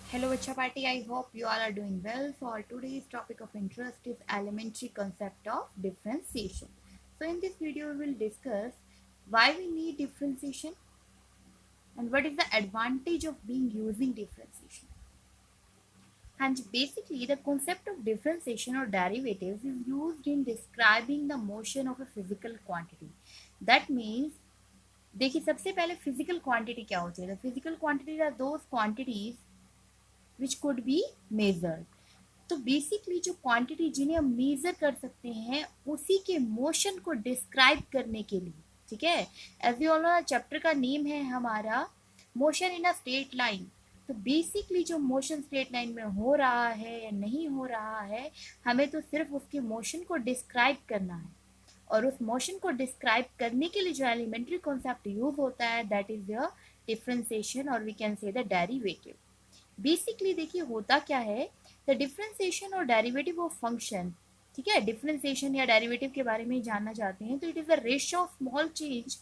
Hello Vacha Party, I hope you all are doing well. For today's topic of interest is elementary concept of differentiation. So in this video we will discuss why we need differentiation and what is the advantage of being using differentiation. And basically the concept of differentiation or derivatives is used in describing the motion of a physical quantity. That means देखिए सबसे पहले physical quantity क्या होती है physical quantity are those quantities which could be measured तो basically जो quantity जिन्हें हम मेजर कर सकते हैं उसी के मोशन को डिस्क्राइब करने के लिए ठीक है as you all know chapter का नेम है हमारा motion in a straight line तो बेसिकली जो मोशन स्ट्रेट लाइन में हो रहा है या नहीं हो रहा है हमें तो सिर्फ उसके मोशन को डिस्क्राइब करना है और उस मोशन को डिस्क्राइब करने के लिए जो एलिमेंट्री कॉन्सेप्ट यूज होता है दैट इज द डिफरेंशिएशन और we can say the derivative basically देखिए होता क्या है द डिफरेंशिएशन और डेरिवेटिव ऑफ फंक्शन ठीक है डिफरेंशिएशन या डेरिवेटिव के बारे में जानना चाहते हैं तो it is the ratio of small change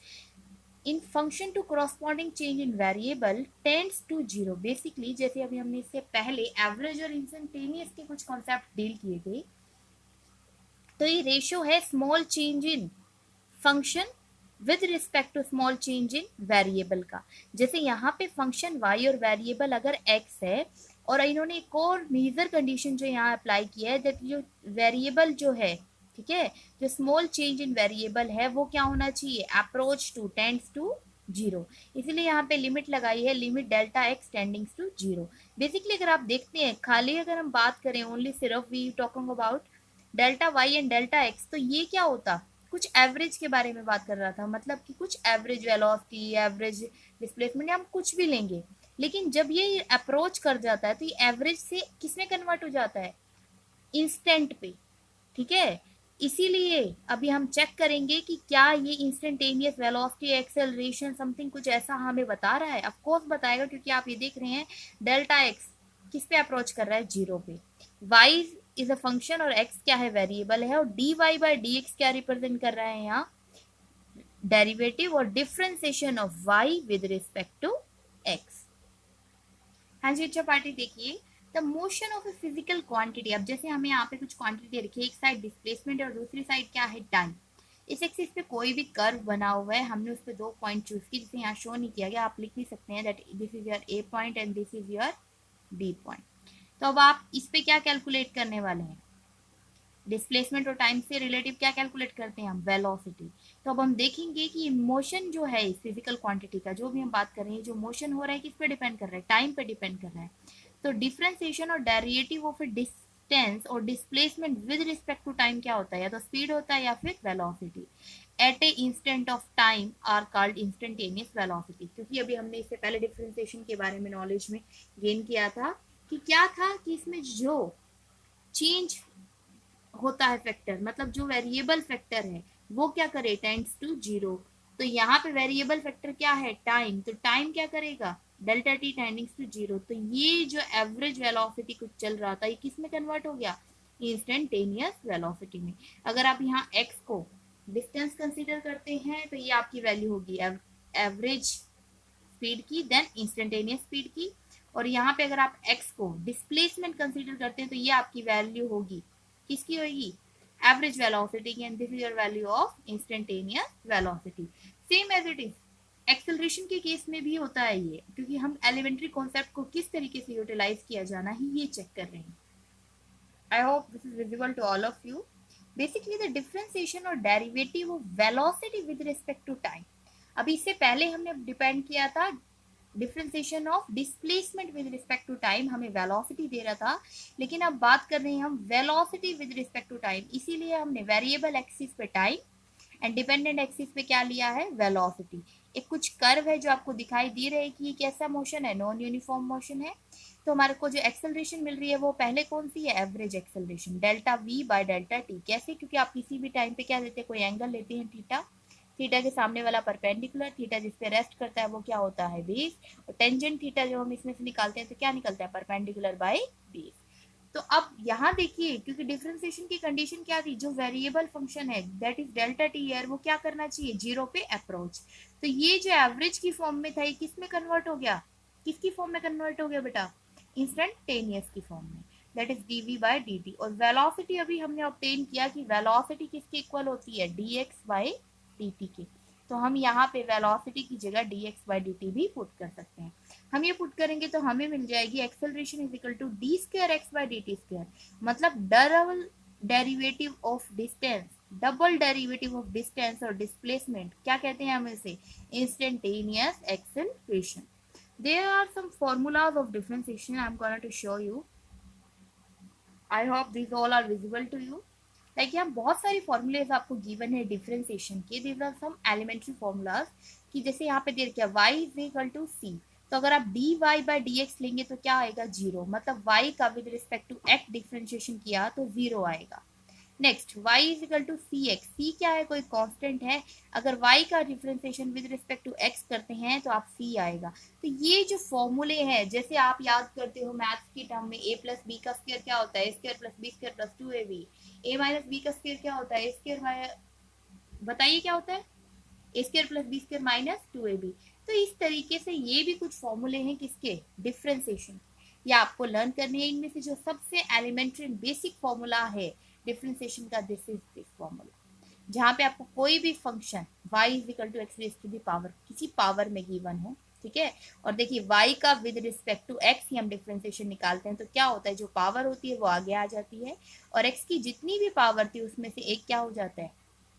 in function to corresponding change in variable tends to zero basically जैसे अभी हमने इससे पहले एवरेज और इंस्टेंटेनियस के कुछ कॉन्सेप्ट डील किए थे तो ये रेशियो है small change in function with respect to small change in variable का जैसे यहाँ पे फंक्शन y और वेरिएबल अगर x है और इन्होंने एक और मेजर कंडीशन जो यहाँ अप्लाई किया है दैट जो वेरिएबल जो है ठीक है जो स्मॉल चेंज इन वेरिएबल है वो क्या होना चाहिए approach to tends to zero इसीलिए यहाँ पे लिमिट लगाई है limit delta X tendings to zero basically अगर आप देखते हैं खाली अगर हम बात करें ओनली सिर्फ we talking about delta y and delta x तो ये क्या होता कुछ एवरेज के बारे में बात कर रहा था मतलब कि कुछ एवरेज वेलोसिटी एवरेज डिस्प्लेसमेंट हम कुछ भी लेंगे लेकिन जब ये अप्रोच कर जाता है तो ये एवरेज से किसमें कन्वर्ट हो जाता है इंस्टेंट पे ठीक है इसीलिए अभी हम चेक करेंगे कि क्या ये इंस्टेंटेनियस वेलोसिटी एक्सेलरेशन समथिंग कुछ ऐसा हमें बता रहा है ऑफ कोर्स बताएगा क्योंकि आप ये देख रहे हैं डेल्टा एक्स किस पे अप्रोच कर रहा है जीरो पे y इज अ फंक्शन और x क्या है वेरिएबल है और dy बाई डी एक्स क्या रिप्रेजेंट कर रहा है यहाँ डेरिवेटिव और differentiation of y with respect to x हाँ जी अच्छा पार्टी देखिए the motion of a physical quantity अब जैसे हमें यहाँ पे कुछ क्वांटिटी दे रखी है एक साइड डिस्प्लेसमेंट और दूसरी साइड क्या है टाइम इस एक्सिस पे कोई भी कर्व बना हुआ है हमने उस पर दो पॉइंट चूज की जिसे यहाँ शो नहीं किया गया आप लिख भी सकते हैं that this is your A point and this is your B point तो अब आप इस पे क्या कैलकुलेट करने वाले हैं डिस्प्लेसमेंट और टाइम से रिलेटिव क्या कैलकुलेट करते हैं हम वेलोसिटी तो अब हम देखेंगे कि मोशन जो है इस फिजिकल क्वांटिटी का जो भी हम बात कर रहे हैं जो मोशन हो रहा है किस पे डिपेंड कर रहा है टाइम पे डिपेंड कर रहा है तो डिफरेंशिएशन और डेरिवेटिव ऑफ ए डिस्टेंस और displacement with respect to time क्या होता है या तो स्पीड होता है या फिर velocity at a instant of time are called instantaneous velocity क्योंकि अभी हमने इससे पहले डिफरेंशिएशन के बारे में नॉलेज में गेन किया था कि क्या था कि इसमें जो चेंज होता है फैक्टर मतलब जो वेरिएबल फैक्टर है वो क्या करे टेंड्स टू जीरो तो यहाँ पे वेरिएबल फैक्टर क्या है टाइम तो टाइम क्या करेगा डेल्टा टी टेंडिंग्स टू जीरो तो ये जो एवरेज वेलोसिटी कुछ चल रहा था ये किस में कन्वर्ट हो गया इंस्टेंटेनियस वेलोसिटी में अगर आप यहाँ एक्स को डिस्टेंस कंसीडर करते हैं तो ये आपकी वैल्यू होगी एवरेज स्पीड की देन इंस्टेंटेनियस स्पीड की और यहाँ पे अगर आप x को डिस्प्लेसमेंट कंसीडर करते हैं तो ये आपकी वैल्यू होगी किसकी होगी एवरेज वेलोसिटी की and this is your value of instantaneous velocity same as it is acceleration के केस में भी होता है ये क्योंकि हम एलिमेंट्री कॉन्सेप्ट को किस तरीके से यूटिलाइज किया जाना है ये चेक कर रहे हैं I hope this is visible to all of you basically the differentiation और derivative of velocity with respect to time अभी इससे पहले हमने डिपेंड किया था differentiation of displacement with respect to time हमें वेलोसिटी दे रहा था लेकिन अब बात कर रहे हैं हम velocity with respect to time इसीलिए हमने वेरिएबल एक्सिस पे टाइम एंड डिपेंडेंट एक्सिस पे क्या लिया है वेलोसिटी एक कुछ कर्व है जो आपको दिखाई दे रहा है कि ये कैसा मोशन है नॉन यूनिफॉर्म मोशन है तो हमारे को जो एक्सेलरेशन मिल रही है वो पहले कौन सी है average acceleration delta we by delta T कैसे क्योंकि आप किसी भी टाइम पे क्या लेते हैं कोई एंगल लेते हैं थीटा थीटा के सामने वाला परपेंडिकुलर थीटा जिस पे रेस्ट करता है वो क्या होता है बेस और टेंजेंट थीटा जो हम इसमें से निकालते हैं तो क्या निकलता है परपेंडिकुलर बाय बेस तो अब यहाँ देखिए क्योंकि डिफरेंशिएशन की कंडीशन क्या थी जो वेरिएबल फंक्शन है दैट इज डेल्टा टी है वो क्या करना चाहिए जीरो पे अप्रोच तो ये जो एवरेज की फॉर्म में था ये किस में कन्वर्ट हो गया किसकी फॉर्म में कन्वर्ट हो गया बेटा इंस्टेंटेनियस की फॉर्म में, that is dv by dt। और वेलोसिटी अभी हमने ऑब्टेन किया कि वेलोसिटी किसके इक्वल होती है, dx बाई dt के। तो हम यहाँ पे वेलोसिटी की जगह dx बाई dt भी पुट कर सकते हैं। हम ये पुट करेंगे तो हमें मिल जाएगी acceleration is equal to D square X by D T square, मतलब double derivative of distance, double derivative of distance और डिस्प्लेसमेंट, क्या कहते हैं हम इसे, instantaneous acceleration. There are some formulas of differentiation I'm going to show you. I hope these all are visible to you. Like यहाँ बहुत सारी formulae आपको गिवन है डिफरेंशिएशन के। These are some elementary formulas कि जैसे यहाँ पे दे रखा y is equal to C, तो अगर आप D Y by D X लेंगे तो क्या आएगा, जीरो, मतलब y का with respect to x differentiation किया तो जीरो आएगा। Next y is equal to C X, C क्या है, कोई कांस्टेंट है, अगर y का differentiation with respect to x करते हैं तो आप c आएगा। तो ये जो फॉर्मूले हैं, जैसे आप याद करते हो मैथ्स की टर्म में, a प्लस बी का स्क्वायर क्या होता है, A square plus B square plus 2ab, a minus B का स्क्वायर क्या होता है, ए स्क्वायर, बताइए क्या होता है, A square plus B square minus 2ab। तो इस तरीके से ये भी कुछ फॉर्मूले हैं किसके, डिफरेंशिएशन। ये आपको लर्न करनी है। इनमें से जो सबसे एलिमेंट्री बेसिक फॉर्मूला है डिफरेंशिएशन का, दिस इज दिस फॉर्मूला, जहाँ पे आपको कोई भी function y is equal to x raise to the power किसी पावर में गिवन हो, ठीक है, और देखिए y का विद रिस्पेक्ट टू x ही हम डिफरेंशिएशन निकालते हैं तो क्या होता है, जो पावर होती है वो आगे आ जाती है और x की जितनी भी पावर थी उसमें से एक क्या हो जाता है,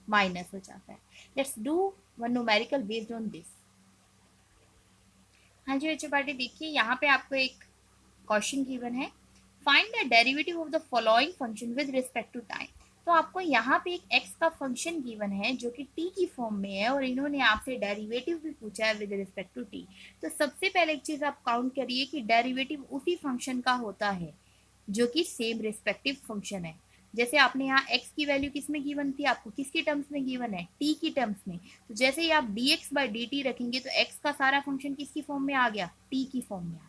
माइनस हो जाता है। Let's do one numerical based on this. हाँ जी बच्चों पार्टी, देखिए यहाँ पे आपको एक क्वेश्चन गिवन है, find the derivative of the following function with respect to time. तो आपको यहाँ पे एक x का फंक्शन गिवन है जो कि t की फॉर्म में है और इन्होंने आपसे डेरिवेटिव भी पूछा है विद रिस्पेक्ट टू t। तो सबसे पहले एक चीज आप काउंट करिए कि डेरिवेटिव उसी फंक्शन का होता है जो कि सेम रिस्पेक्टिव फंक्शन है। जैसे आपने यहाँ x की वैल्यू किस में गिवन थी, आपको किसकी टर्म्स में गिवन है, t की टर्म्स में। तो जैसे ही आप dx बाई dt रखेंगे तो x का सारा फंक्शन किसकी फॉर्म में आ गया, t की फॉर्म में आ गया,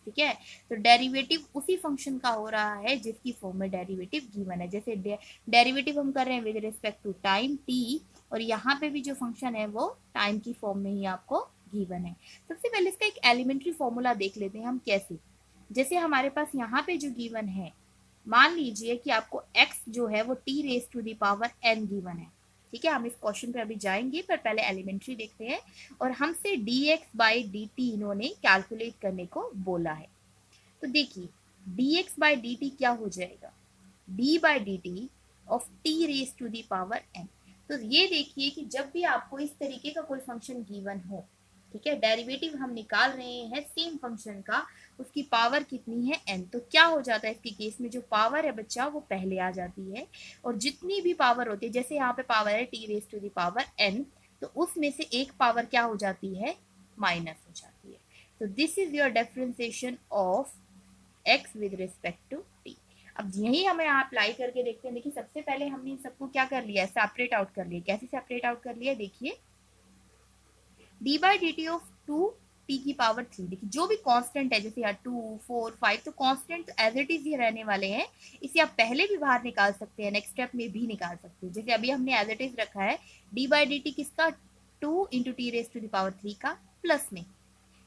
ठीक है। तो डेरिवेटिव उसी फंक्शन का हो रहा है जिसकी फॉर्म में डेरिवेटिव गिवन है। जैसे डेरिवेटिव हम कर रहे हैं with respect to time t, और यहाँ पे भी जो फंक्शन है वो टाइम की फॉर्म में ही आपको गिवन है। सबसे पहले इसका एक एलिमेंट्री फॉर्मूला देख लेते हैं हम कैसे। जैसे हमारे पास यहाँ पे जो गिवन है, मान लीजिए कि आपको x जो है वो t raise to the power n given है, ठीक है। हम इस क्वेश्चन पे अभी जाएंगे पर पहले एलिमेंट्री देखते हैं। और हमसे dx बाई dt इन्होंने कैलकुलेट करने को बोला है। तो देखिए dx बाई dt क्या हो जाएगा, d by dt of t raise to the power n। तो ये देखिए कि जब भी आपको इस तरीके का कोई फंक्शन गिवन हो, ठीक है, डेरिवेटिव हम निकाल रहे हैं सेम फंक्शन का, उसकी पावर कितनी है n, तो क्या हो जाता है इसके केस में, जो पावर है बच्चा वो पहले आ जाती है और जितनी भी पावर होती है, जैसे यहाँ पे पावर है t raise to the power n, तो उसमें से एक पावर क्या हो जाती है, माइनस हो जाती है। तो this is your differentiation of x with respect to t। अब यही हमें यहाँ अप्लाई करके देखते हैं। देखिए सबसे पहले हमने इन सबको क्या कर लिया है, सेपरेट आउट कर लिया। कैसे सेपरेट आउट कर लिया, देखिए d by D t of two t की पावर 3। देखिए जो भी कांस्टेंट है, जैसे यहाँ 2 4 5, तो कांस्टेंट एज इट इज ही रहने वाले हैं। इसे आप पहले भी बाहर निकाल सकते हैं, नेक्स्ट स्टेप में भी निकाल सकते हैं। जैसे अभी हमने एज इट इज रखा है डी बाई डी टी किसका, 2 into t raise to the power 3 का, प्लस में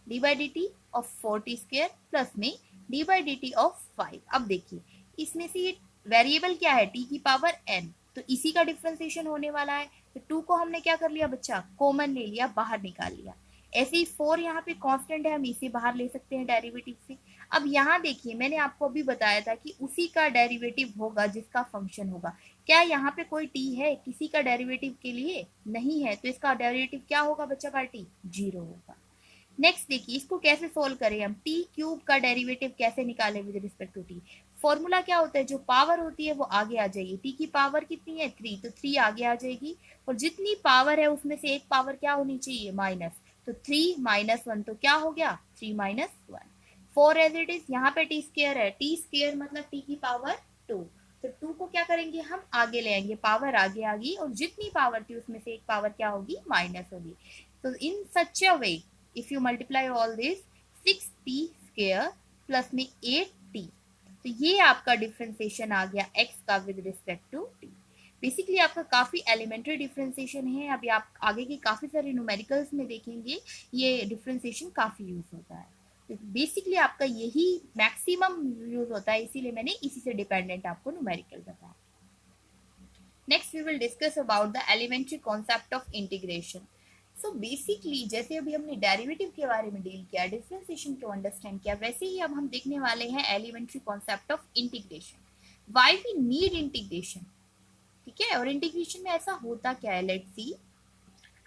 d by D t of 4t square, plus में d by D t of 5। अब देखिए इसमें से ये वेरिएबल क्या है, t की पावर n, तो इसी का डिफरेंशिएशन होने वाला है। तो 2 को हमने क्या कर लिया बच्चा, कॉमन ले लिया, बाहर निकाल लिया। ऐसे ही 4 यहाँ पे कांस्टेंट है, हम इसे बाहर ले सकते हैं डेरिवेटिव से। अब यहाँ देखिए मैंने आपको अभी बताया था कि उसी का डेरिवेटिव होगा जिसका फंक्शन होगा। क्या यहाँ पे कोई t है किसी का डेरिवेटिव के लिए, नहीं है, तो इसका डेरिवेटिव क्या होगा बच्चा पार्टी, 0 होगा। नेक्स्ट देखिए इसको कैसे सोल्व करें हम, टी क्यूब का डेरिवेटिव कैसे निकालें with respect to t. Formula क्या होता है, जो पावर होती है वो आगे आ जाएगी। टी की पावर कितनी है, 3, तो 3 आगे आ जाएगी और जितनी पावर है उसमें से एक पावर क्या होनी चाहिए, माइनस। तो 3 माइनस 1 तो क्या हो गया, 3 माइनस 1। 4 एज इट इज, यहाँ पे टी स्क्वायर है, टी स्क्वायर मतलब टी की पावर 2। तो 2 को क्या करेंगे हम आगे ले आएंगे, पावर आगे आ गई और जितनी पावर थी उसमें से एक पावर क्या होगी, माइनस होगी। तो in such a way if you multiply all this 6t square plus में 8t, तो ये आपका डिफरेंशिएशन आ गया x का with respect to t। Basically आपका काफी एलिमेंट्री डिफरेंशिएशन है। अभी आप आगे की काफी सारे न्यूमेरिकल्स में देखेंगे ये डिफरेंशिएशन काफी यूज होता है। बेसिकली आपका यही मैक्सिमम यूज होता है, इसीलिए मैंने इसी से डिपेंडेंट आपको न्यूमेरिकल बताया। Next we will discuss about the elementary concept of integration. So basically जैसे अभी हमने डेरिवेटिव के बारे में डील किया, डिफरेंशिएशन को अंडरस्टैंड किया, वैसे ही अब हम देखने वाले हैं elementary concept of integration. Why we need integration, ठीक है, और इंटीग्रेशन में ऐसा होता क्या है, let's see.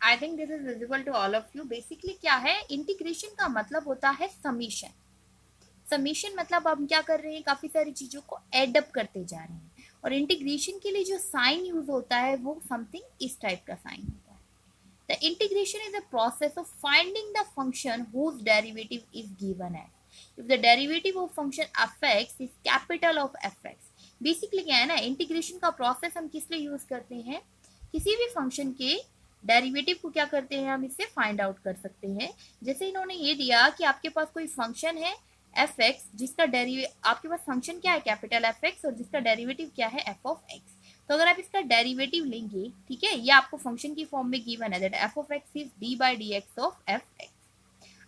I think this is visible to all of you. Basically क्या है, इंटीग्रेशन का मतलब होता है समीशन। समीशन मतलब हम क्या कर रहे हैं, काफी सारी चीजों को एडअप करते जा रहे हैं, और इंटीग्रेशन के लिए जो साइन यूज होता है वो समथिंग इस टाइप का साइन होता है। The integration is a process of finding the function whose derivative is given as if the derivative of function fx is capital of fx। Basically क्या है ना, इंटीग्रेशन का प्रोसेस हम किस लिए यूज करते हैं, किसी भी फंक्शन के डेरिवेटिव को क्या करते हैं, हम इससे फाइंड आउट कर सकते हैं। जैसे इन्होंने ये दिया कि आपके पास कोई फंक्शन है एफ एक्स, जिसका आपके पास फंक्शन क्या है, कैपिटल एफ एक्स, और जिसका डेरिवेटिव क्या है, एफ ऑफ एक्स। तो अगर आप इसका डेरिवेटिव लेंगे, ठीक है, ये आपको फंक्शन की फॉर्म में गिवन है, that F of x is D by D x of F x.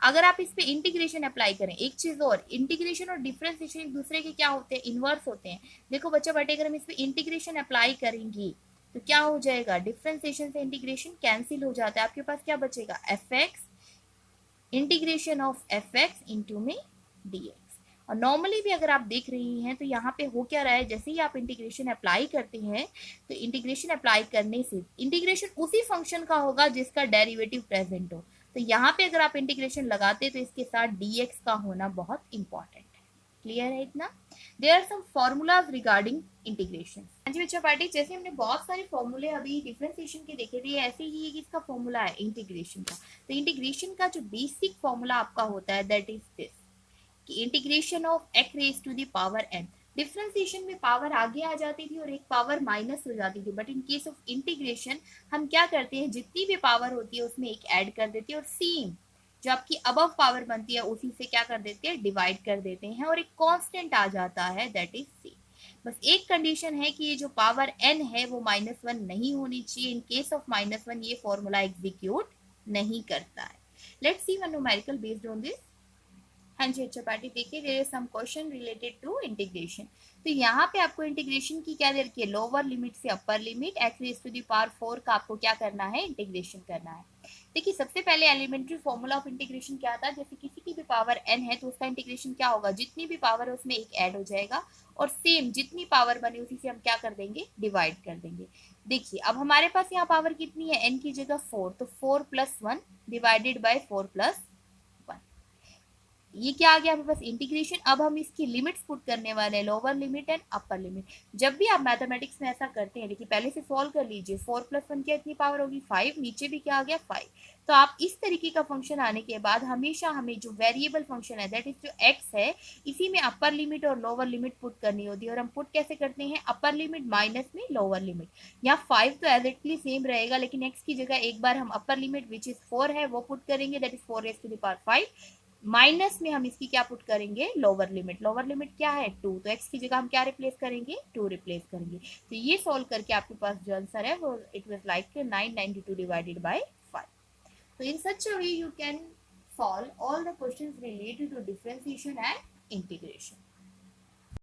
अगर आप इस पे इंटीग्रेशन अप्लाई करें, एक चीज और, इंटीग्रेशन और डिफरेंशिएशन एक दूसरे के क्या होते हैं, इनवर्स होते हैं। देखो बच्चा बेटे, अगर हम इस पे इंटीग्रेशन अप्लाई करेंगे तो क्या हो जाएगा, डिफरेंशिएशन से इंटीग्रेशन कैंसिल हो जाता है, आपके पास क्या बचेगा, F x integration of F x into में डी एक्स। और नॉर्मली भी अगर आप देख रही हैं तो यहाँ पे हो क्या रहा है, जैसे ही आप इंटीग्रेशन अप्लाई करते हैं तो इंटीग्रेशन अप्लाई करने से इंटीग्रेशन उसी फंक्शन का होगा जिसका डेरिवेटिव प्रेजेंट हो। तो यहाँ पे अगर आप इंटीग्रेशन लगाते तो इसके साथ dx का होना बहुत इंपॉर्टेंट है। क्लियर है इतना? There are some formulas regarding integration. हाँ जी बच्चा पार्टी, जैसे हमने बहुत सारे फॉर्मूले अभी डिफरेंशिएशन के देखे थे, ऐसे ही एक इसका फॉर्मूला है इंटीग्रेशन का। तो इंटीग्रेशन का जो बेसिक फॉर्मूला आपका होता है दैट इज दिस, कि integration of x raise to the power n। Differentiation में पावर आगे आ जाती थी और एक पावर माइनस हो जाती थी, but in case of integration हम क्या करते हैं, जितनी भी पावर होती है उसमें एक ऐड कर देते हैं, और सेम जो आपकी अबव पावर बनती है उसी से क्या कर देते हैं, डिवाइड कर देते हैं, और एक कांस्टेंट आ जाता है दैट इज सी। बस एक कंडीशन है कि ये जो पावर n है वो -1 नहीं होनी चाहिए। इन केस ऑफ -1 ये फॉर्मूला एग्जीक्यूट नहीं करता है। Let's see one numerical based on this. हाँ जी अच्छा पार्टी, देखिए there is some question related to integration. तो यहाँ पे आपको इंटीग्रेशन की क्या दे रखी है, लोअर लिमिट से upper limit x raise to the power 4 का आपको क्या करना है, इंटीग्रेशन करना है। देखिए सबसे पहले एलिमेंट्री फॉर्मूला ऑफ इंटीग्रेशन क्या था, जैसे किसी की भी पावर n है तो उसका इंटीग्रेशन क्या होगा, जितनी भी पावर है उसमें एक ऐड हो जाएगा, और सेम जितनी पावर बनी उसी से हम क्या कर देंगे, डिवाइड कर देंगे। देखिए अब हमारे पास यहाँ पावर कितनी है, n की जगह 4, तो 4 + 1 डिवाइडेड बाई 4 + 1। ये क्या आ गया हमारे पास, इंटीग्रेशन। अब हम इसकी लिमिट्स पुट करने वाले हैं, lower limit and upper limit. जब भी आप मैथमेटिक्स में ऐसा करते हैं, देखिए पहले से सॉल्व कर लीजिए, 4 + 1 क्या इतनी पावर होगी, 5, नीचे भी क्या आ गया, 5। तो आप इस तरीके का फंक्शन आने के बाद हमेशा हमें जो वेरिएबल फंक्शन है दैट इज जो x है, इसी में अपर लिमिट और लोअर लिमिट पुट करनी होती है। और हम पुट कैसे करते हैं, अपर लिमिट माइनस में लोअर लिमिट। यहाँ 5 तो एग्जैक्टली सेम रहेगा, लेकिन x की जगह एक बार हम अपर लिमिट विच इज 4 है वो पुट करेंगे, that is 4 raised to the power 5, minus में हम इसकी क्या पुट करेंगे, लोअर लिमिट। लोअर लिमिट क्या है, 2, तो x की जगह हम क्या रिप्लेस करेंगे, 2 रिप्लेस करेंगे। तो ये सॉल्व करके आपके पास जो आंसर है वो it was like 992 divided by 5। तो in such a way you can solve all the questions related to differentiation and integration.